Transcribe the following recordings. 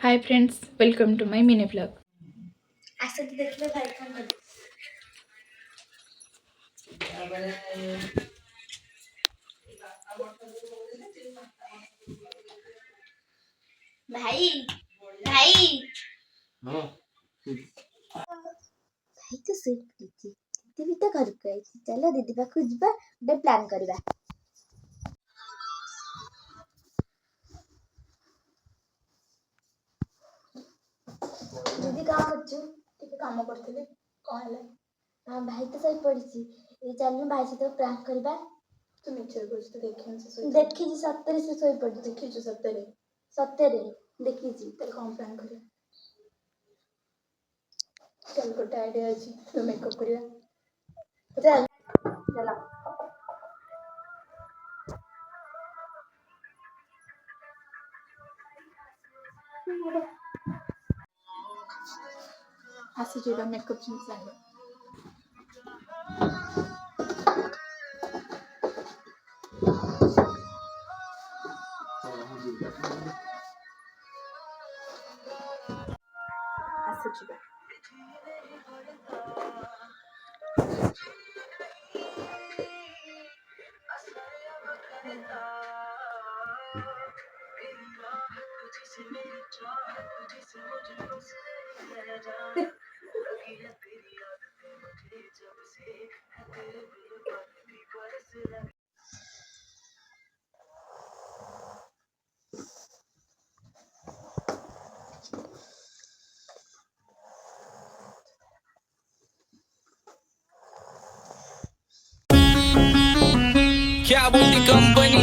High friends, welcome to my mini blog. असं ते देखलं भाई काम कर भाई भाई भाई तो सुई पड़ीची दीदी तो घर को आई चलो दीदी पाखु ଯିବା ଗୋଟେ ପ୍ଲାନ୍ କରିବା दीदी काम करछु ଟିକେ କାମ କରୁଥିଲି କଣ ହେଲା हां भाई तो सही पड़ीची ए चलनु भाई से तो प्रैंक କରିବା तू नीचे कुछ तो देखी जी सत्तरे से सोई पड़ी देखी जो सत्तरे देखी जी तेरे कौन प्रैंक करे चल को आइडिया अछि तो मेकअप करिया चल चला असं जेव्हा मेकअप आहे असं जेव्हा क्या बोलती कंपनी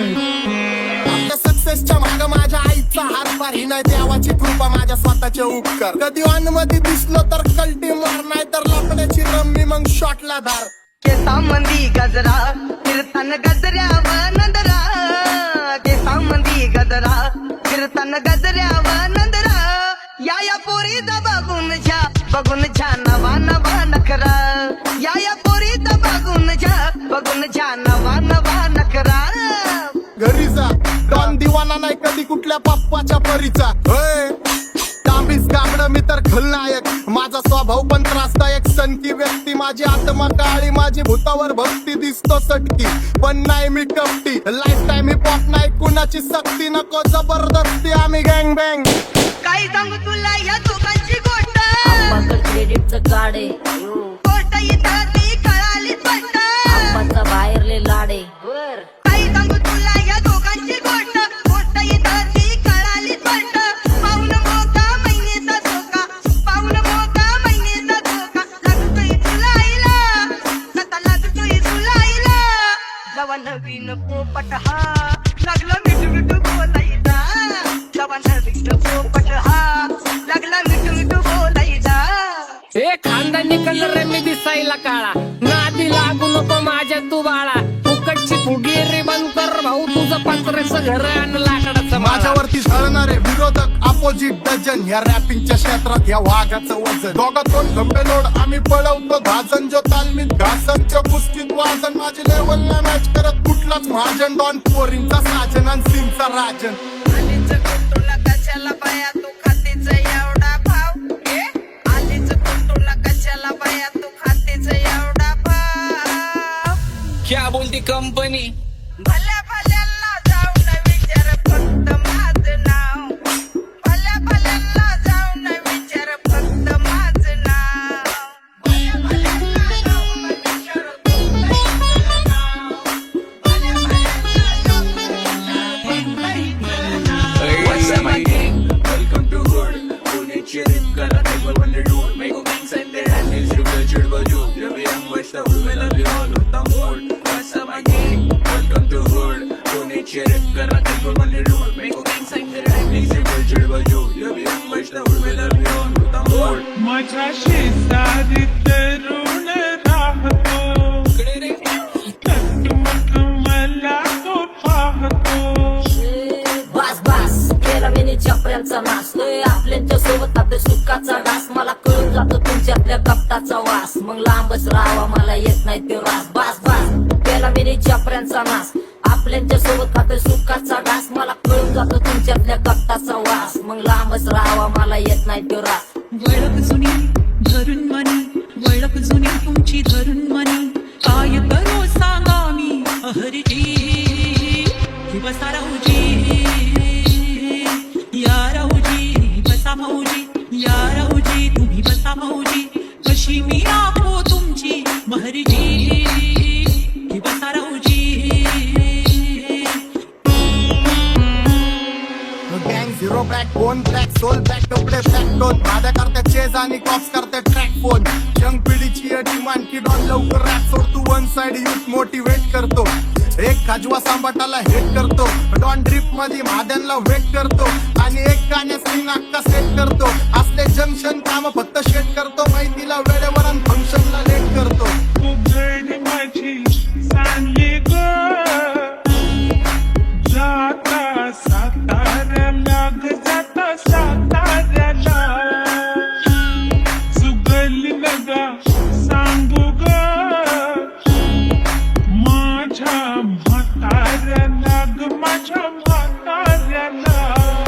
आपल्या सक्सेसच्या माग माझ्या आईचा हातभार ही नाही देवाची कृपा माझ्या स्वतःचे उपकार कधी ऑन मध्ये दिसलो तर कल्टी मार नाही तर लाकडाची रम्मी मग शॉटला धार केसामंदी गजरा कीर्तन गजऱ्याव नंदरा केसामंदी गजरा कीर्तन गजऱ्याव नंदरा या पोरीचा बघून छा नवा नवा नखरा या पोरीचा बघून छा नवा नवा नखरा घरी जा डॉन दिवाना नाही कधी कुठल्या पप्पाच्या परीचा होय तांबीस गाबड मी तर खलनायक माझा स्वभाव पण त्रासदायक सनकी व्यक्ती माझी आत्मा काळी माझी भूतावर भक्ती दिसतो सटकी पण नाही मी कपटी लाईफ टाइम ही पॉप नाही कुणाची सक्ती नको जबरदस्ती आम्ही गँग बँग काय सांगू तुला या दोघांची गोष्ट आंबाकर क्रेडिटचं कार्ड आहे गोष्ट इथं ती कळालीच वाटत आंबाचा बाहेरले लाडे बर काय सांगू तुला या दोघांची गोष्ट गोष्ट इथं ती कळालीच वाटत पाऊन मोठा महिन्याचा धोका पाऊन मोठा महिन्याचा धोका लागतोय तुला सता लागतोय तुला जवा नवीन पोपट हा लागला मिठू मिठू बोलायचा जवा नवीन पोपट हा लागला मिठू मिठू बोलायचा ए खानदानी कलर मी दिसायला काळा नादी लागू नको माझ्या तू बाळा फुकटची फुगीरी बंद कर भाऊ तुझं पत्र्याचं घर आणि लाकडाचं माझ्या माझ्यावरती झळणारे विरोधक अपोजिट डझन या रॅपिंगच्या क्षेत्रात या वाघाचं वजन दोघात दोन खंबे लोड आम्ही पळवतो घासन जो तालमीत घासनच्या कुस्तीत वाजन माझी लेवल नाही मॅच करत कुठलाच महाजन डॉन पोरींचा साजन आणि सिंगचा राजन आलीच तुला कशाला बाया तू खातीच एवढा भाव आलीच तुला कशाला बाया तू खातीच एवढा भाव क्या बोलती कंपनी भल्या भल्यांना जाऊन विचार फक्त माझं नाव भल्या भल्यांना जाऊन विचार फक्त माझं नाव भल्या भल्यांना जाऊन विचार फक्त माझं नाव भल्या भल्यांना जाऊन What's up my gang? Welcome to Hood. Pune चेरित करा टेबल वन डूड मेको गँग sign there hand is river चिड बजू रवी हम वस्ता उमेला बी ऑल होता mood What's up my gang? Welcome to Hood. Pune चेरित करा टेबल वन डूड मेको गँग sign there hand is river चिड बजू रवी हम वस्ता उमेला बी ऑल होता मूड माझ्या शेजारी तरुण राहतो कडे रे मग मला तो पाहतो बस बस केला मी चपऱ्यांचा नाश लय आपल्यांच्या सोबत आपल्या सुखाचा डास मला कळून जातो तुमच्यातल्या कपटाचा वास मग लांबच राहावा मला येत नाही ते रास बस बस केला मी चपऱ्यांचा नाश आपल्यांच्या सोबत खातोय सुखाचा घास मला कळून जातो तुमच्यातल्या कपटाचा वास मग लांबच राहावा मला येत नाही तो रास वळख जुनी धरून मनी वळख जुनी तुमची धरून मनी काय करो सांगा मी अहरीजी ही बसा राहूजी या राहूजी बसा भाऊजी या राहूजी तुम्ही बसा भाऊजी कशी मी राहो तुमची महरीजी ही बसा राहूजी गँग zero black bone black soul black कपडे ब्लॅक टोन माझ्या करते चेज आणि कॉप्स करते ट्रॅक फोन यंग पिढीची डिमांड की डॉन लवकर रॅप सोड तू वन साइड युथ मोटिवेट करतो एक खाजवा सांबाटाला हेट करतो डॉन ड्रिप मध्ये महाद्यांना वेट करतो आणि एक गाण्या स्क्रीन अक्का सेट करतो असले जंक्शन काम फक्त शेट करतो माहितीला वेळेवर आणि फंक्शनला लेट करतो उघड माझी सांगली ग जाता साताऱ्याला ग जाता साताऱ्याला चुगली नगा सांगू ग माझ्या म्हाताऱ्याला ग माझ्या म्हाताऱ्याला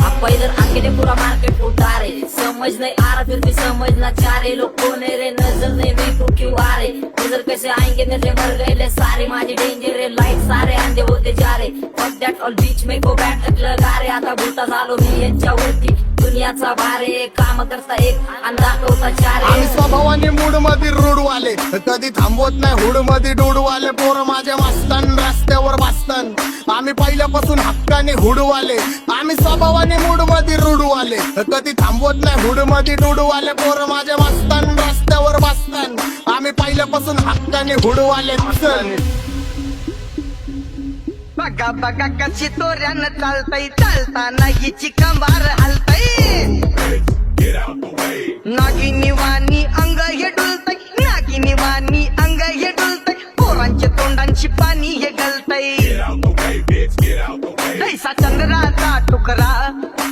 आपा इधर आके ने पूरा मार्केट उतारे समझ नहीं आ रहा फिर भी समझना चाह रहे लोग कौन है रे नजर नहीं मेरे को क्यों आ रहे नजर कैसे आएंगे नजर मर गए ले सारे माझे डेंजर है लाइट सारे अंधे होते जा रहे फक दॅट ऑल बीच में को बॅट लगा रे आता भूता झालो मी यांच्यावरती दुनियाचा भारे काम करता एक आणि दाखवता चार आम्ही स्वभावाने मूड मध्ये रूडवाले कधी थांबवत नाही हुड मध्ये डोडवाले पोरं माझ्या वाचतान रस्त्यावर वाचतान आम्ही पहिल्यापासून हक्काने हुडवाले आम्ही स्वभावाने मूड मध्ये रूडवाले कधी थांबवत नाही हुड मध्ये डोडवाले पोरं माझ्या वाचतान रस्त्यावर वाचतान आम्ही पहिल्यापासून हक्काने हुडवाले बघा बघा कशी तोऱ्यानं चालतय चालताना हिची कंबार हलतय नागिनी वाणी अंग हे डुलतय नागिनी वाणी अंग हे डुलतय पोरांच्या तोंडांची पाणी हे गलतय दैसा चंद्राचा टुकरा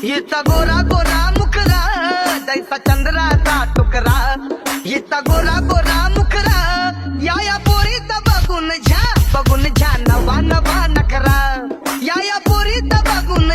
हिचा गोरा गोरा मुखरा दैसा चंद्राचा टुकरा हिचा गोरा गोरा मुखरा या पोरीचा बघून झा नवा नवा नखरा या पोरीचा बघून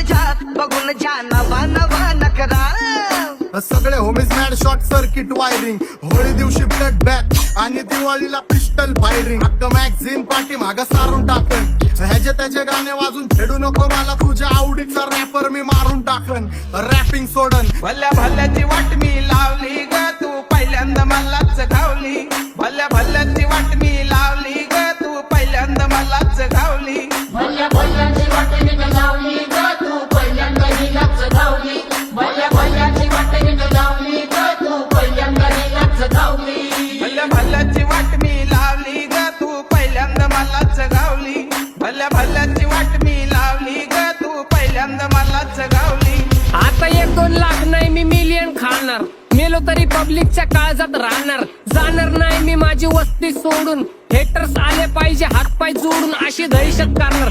झा नवा नवा नखरा सगळे homies mad short circuit wiring Holi दिवशी ब्लड बॅग आणि दिवाळीला पिस्टल फायरिंग हक्क मॅगझिन पाठी माग सारून टाकन ह्याचे त्याचे गाणे वाजून खेळू नको मला तुझ्या आवडीचा रॅपर मी मारून टाकन रॅपिंग सोडन भल्या भल्याची वाट मी लावली ग तू पहिल्यांदा मलाच घावली भल्या भल्याची वाट मी लावली ग तू पहिल्यांदा मलाच घावली भल्या भल्याची वाट मी लावली ग तू पहिल्यांदा हिलाच धावली भल्या भल्याची वाट मी लावली ग तू पहिल्यांदा हिलाच धावली भल्या भल्याची वाट मी लावली ग तू पहिल्यांदा मलाच घावली भल्या भल्याची वाट मी लावली ग तू पहिल्यांदा मलाच घावली आता 1-2 लाख नाही मी मिलियन खाणार मेलो तरी पब्लिकच्या काळजात राहणार जाणार नाही मी माझी वस्ती सोडून हेटर्स आले पाहिजे हातपाय जोडून अशी दहशत करणार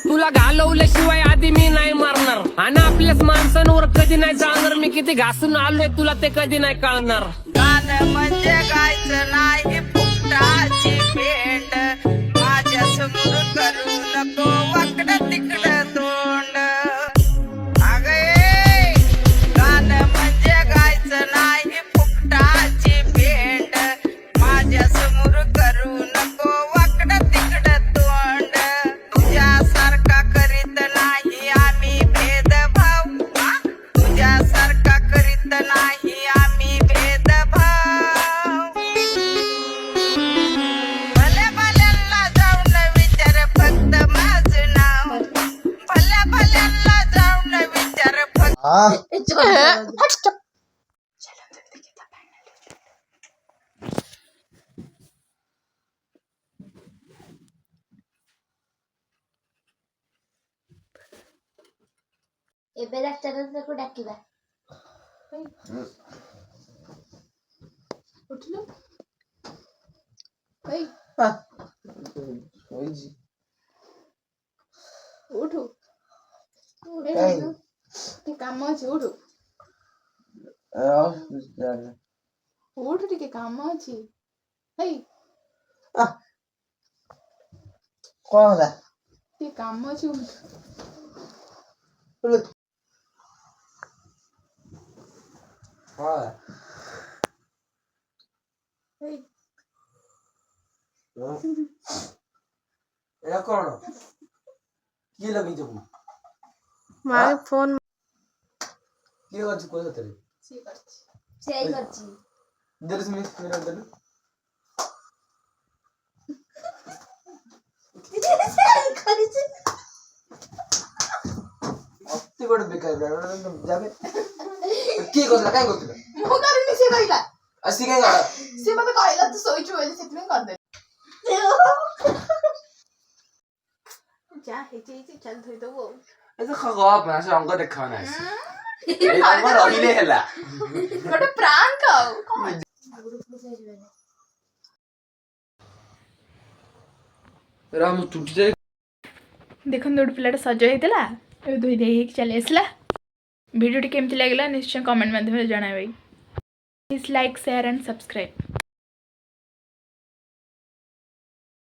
तुला घालवल्याशिवाय आधी मी नाही मारणार आणि आपल्याच माणसांवर कधी नाही जाणार मी किती घासून आलोय तुला ते कधी नाही कळणार गाणं म्हणजे गायचं नाही फुकटाची भेट माझ्या समोर करू नको वाकडं तिकडं तोंड अगे गाणं म्हणजे गायचं नाही फुकटाची भेट माझ्या समोर करू नको वाकडं तिकडं तोंड तुझ्यासारखा करीत नाही आम्ही भेदभाव तुझ्यासारखा करीत नाही आम्ही भेदभाव भल्या भल्यांना जाऊन विचार फक्त माझं नाव भल्या भल्यांना जाऊन विचार फक्त ଏବେ ଡାକ୍ତରକୁ ଡାକିବା ଉଠିଲୁ ଏଇ ଉଠୁ ଟିକେ କାମ ଅଛି ଉଠୁ ଉଠୁ ଟିକେ କାମ ଅଛି ହେଇ କଣ ହେଲା କାମ ଅଛି ଉଠ। ହଁ ଏଇ, ଏଇଟା କଣ କିଏ ଲଗେଇଛ ମୁଁ ଫୋନ କିଏ ଅଛି କୋଉ ସେଥିରେ ସିଏ କରିଛି। ସେଇ କରିଛି ଦେଲୁ ମିନିଟ୍ ଦେଲୁ କରିଛି ଅତି ଗୋଟେ ବେକାର ଯାବେ କିଏ କରୁଥିଲା କାଇଁ କରୁଥିଲା ମୁଁ କରିନି, ସିଏ କହିଲା। ଆସି କାଇଁ ଗଲା ସିଏ ମତେ କହିଲା ତୁ ଶୋଇଛୁ ବୋଲି, ସେଥିପାଇଁ କରିଦେଲି। ଯାହା ହେଇଛି ଚାଲ ଧୋଇଦବୁ ଆଉ। ଏତ ଖରାପ ନା ସେ ଅଙ୍ଗ ଦେଖାଅ ନା ଏଇ ଅଙ୍ଗ ରହିଲେ ହେଲା ଗୋଟେ ପ୍ରାଙ୍କ ଆଉ କଣ? ରାମ ଚୁଟି ଦେଖନ୍ତୁ ଗୋଟେ ପିଲାଟା ସଜ ହେଇଥିଲା, ଏବେ ଧୋଇ ଦେଇ ହେଇକି ଚାଲି ଆସିଲା। ଭିଡ଼ିଓଟି କେମିତି ଲାଗିଲା ନିଶ୍ଚୟ କମେଣ୍ଟ ମାଧ୍ୟମରେ ଜଣାଇବେ। Please like, share and subscribe.